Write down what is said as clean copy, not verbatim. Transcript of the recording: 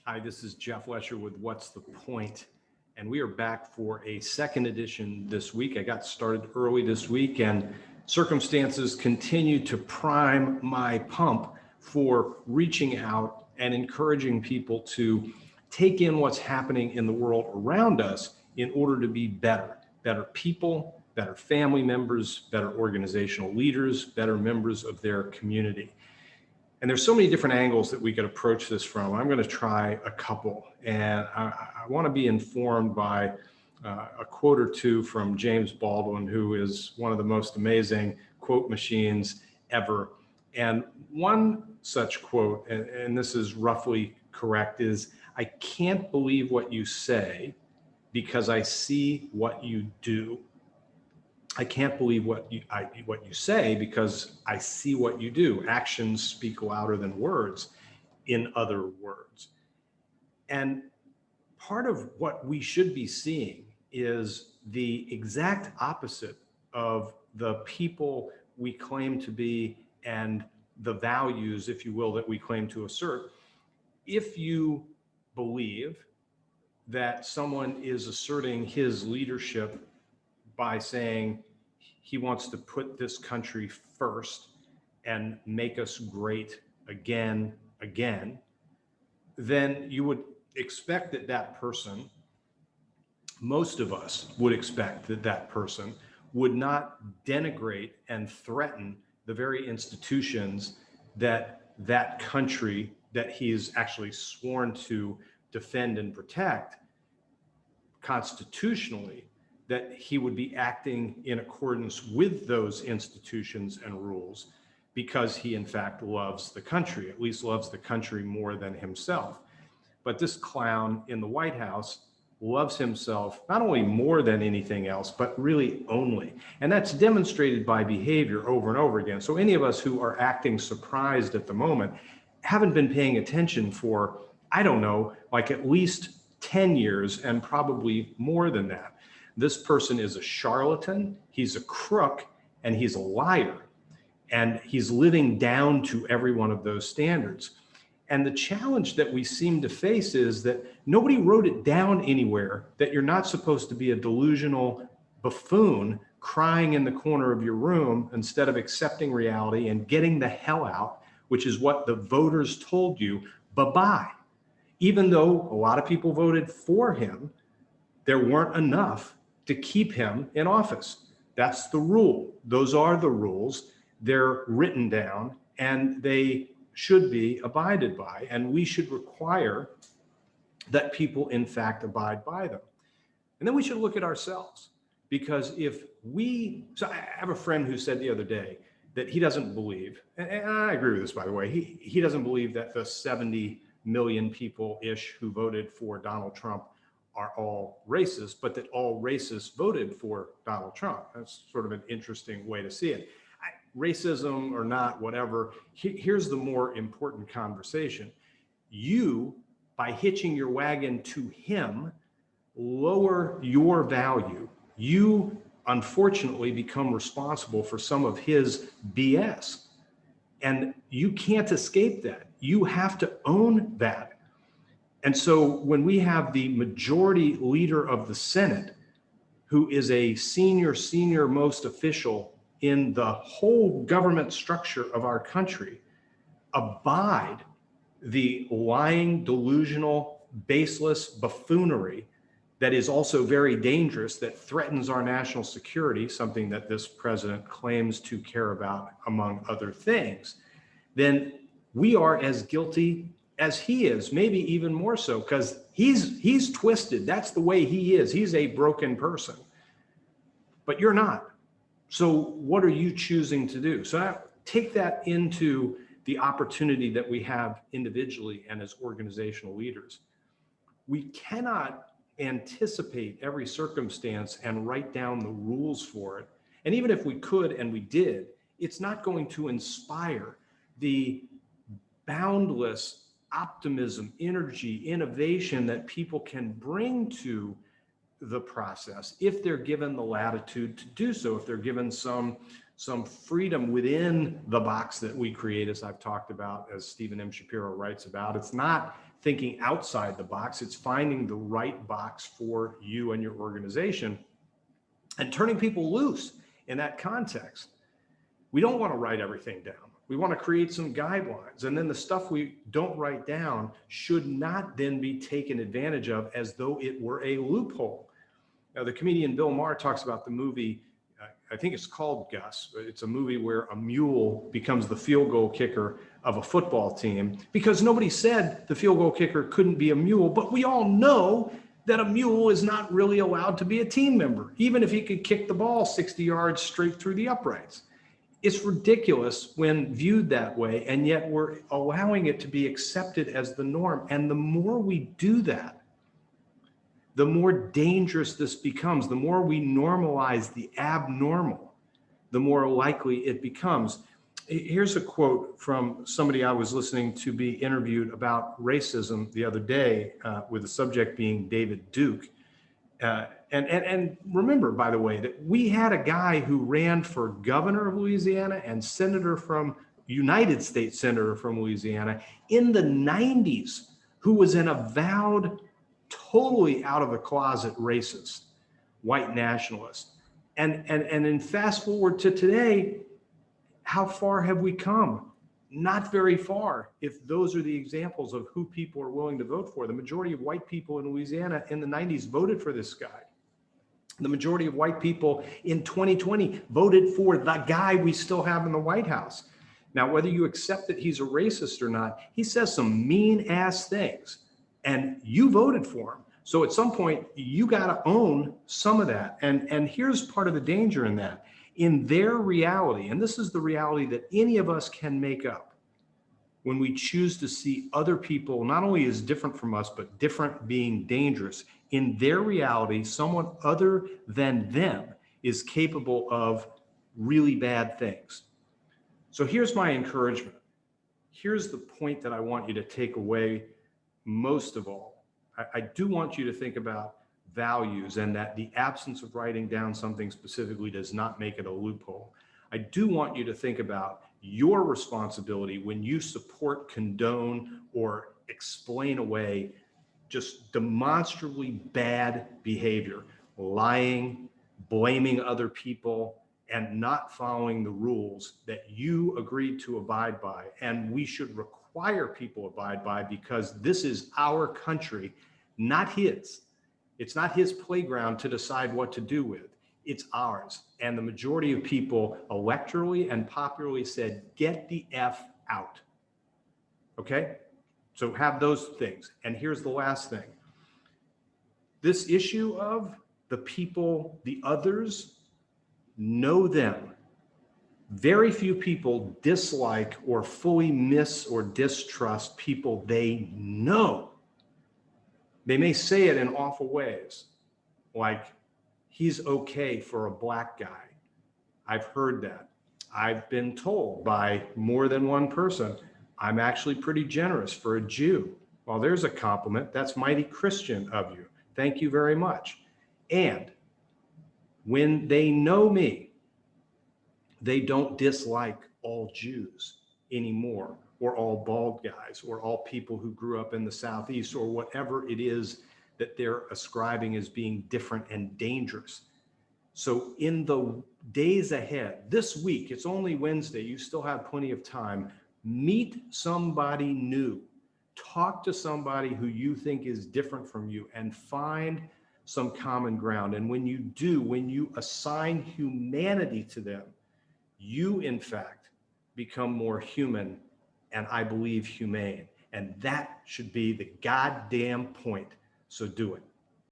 Hi, this is Jeff Lesher with What's the Point? And we are back for a second edition this week. I got started early this week and circumstances continue to prime my pump for reaching out and encouraging people to take in what's happening in the world around us in order to be better people, better family members, better organizational leaders, better members of their community. And there's so many different angles that we could approach this from. I'm going to try a couple, and I want to be informed by a quote or two from James Baldwin, who is one of the most amazing quote machines ever. And one such quote, and this is roughly correct, is, "I can't believe what you say because I see what you do. I can't believe what you say because I see what you do. Actions speak louder than words, in other words." And part of what we should be seeing is the exact opposite of the people we claim to be and the values, if you will, that we claim to assert. If you believe that someone is asserting his leadership by saying he wants to put this country first and make us great again, then you would expect that that person, most of us would expect that that person would not denigrate and threaten the very institutions that that country that he's actually sworn to defend and protect constitutionally, that he would be acting in accordance with those institutions and rules because he in fact loves the country, at least loves the country more than himself. But this clown in the White House loves himself not only more than anything else, but really only. And that's demonstrated by behavior over and over again. So any of us who are acting surprised at the moment haven't been paying attention for, I don't know, like at least 10 years and probably more than that. This person is a charlatan, he's a crook, and he's a liar. And he's living down to every one of those standards. And the challenge that we seem to face is that nobody wrote it down anywhere that you're not supposed to be a delusional buffoon crying in the corner of your room instead of accepting reality and getting the hell out, which is what the voters told you, bye-bye. Even though a lot of people voted for him, there weren't enough to keep him in office. That's the rule. Those are the rules. They're written down and they should be abided by, and we should require that people in fact abide by them. And then we should look at ourselves, because so I have a friend who said the other day that he doesn't believe, and I agree with this, by the way, he doesn't believe that the 70 million people-ish who voted for Donald Trump are all racist, but that all racists voted for Donald Trump. That's sort of an interesting way to see it. Racism or not, whatever, here's the more important conversation. You, by hitching your wagon to him, lower your value. You, unfortunately, become responsible for some of his BS. And you can't escape that. You have to own that. And so when we have the majority leader of the Senate, who is a senior most official in the whole government structure of our country, abide the lying, delusional, baseless buffoonery that is also very dangerous, that threatens our national security, something that this president claims to care about, among other things, then we are as guilty as he is, maybe even more so, because he's twisted. That's the way he is. He's a broken person, but you're not. So what are you choosing to do? So I take that into the opportunity that we have individually and as organizational leaders. We cannot anticipate every circumstance and write down the rules for it. And even if we could and we did, it's not going to inspire the boundless optimism, energy, innovation that people can bring to the process if they're given the latitude to do so, if they're given some some freedom within the box that we create, as I've talked about, as Stephen M. Shapiro writes about. It's not thinking outside the box, it's finding the right box for you and your organization and turning people loose in that context. We don't want to write everything down. We want to create some guidelines, and then the stuff we don't write down should not then be taken advantage of as though it were a loophole. Now, the comedian Bill Maher talks about the movie, I think it's called Gus. It's a movie where a mule becomes the field goal kicker of a football team because nobody said the field goal kicker couldn't be a mule, but we all know that a mule is not really allowed to be a team member, even if he could kick the ball 60 yards straight through the uprights. It's ridiculous when viewed that way, and yet we're allowing it to be accepted as the norm. And the more we do that, the more dangerous this becomes. The more we normalize the abnormal, the more likely it becomes. Here's a quote from somebody I was listening to be interviewed about racism the other day, with the subject being David Duke. And remember, by the way, that we had a guy who ran for governor of Louisiana and United States Senator from Louisiana in the 90s, who was an avowed, totally out of the closet racist, white nationalist. And then fast forward to today, how far have we come? Not very far, if those are the examples of who people are willing to vote for. The majority of white people in Louisiana in the 90s voted for this guy. The majority of white people in 2020 voted for the guy we still have in the White House. Now, whether you accept that he's a racist or not, he says some mean ass things, and you voted for him. So at some point, you got to own some of that. And here's part of the danger in that. In their reality, and this is the reality that any of us can make up, when we choose to see other people not only as different from us, but different being dangerous, in their reality, someone other than them is capable of really bad things. So here's my encouragement. Here's the point that I want you to take away most of all. I do want you to think about values, and that the absence of writing down something specifically does not make it a loophole. I do want you to think about your responsibility when you support, condone, or explain away just demonstrably bad behavior, lying, blaming other people, and not following the rules that you agreed to abide by. And we should require people abide by, because this is our country, not his. It's not his playground to decide what to do with. It's ours. And the majority of people electorally and popularly said, get the F out. Okay? So have those things. And here's the last thing. This issue of the people, the others, know them. Very few people dislike or fully miss or distrust people they know. They may say it in awful ways, like, he's okay for a black guy. I've heard that. I've been told by more than one person, I'm actually pretty generous for a Jew. Well, there's a compliment. That's mighty Christian of you. Thank you very much. And when they know me, they don't dislike all Jews anymore, or all bald guys, or all people who grew up in the Southeast, or whatever it is that they're ascribing as being different and dangerous. So in the days ahead, this week, it's only Wednesday, you still have plenty of time, meet somebody new, talk to somebody who you think is different from you, and find some common ground. And when you do, when you assign humanity to them, you in fact become more human, and I believe humane. And that should be the goddamn point. So do it.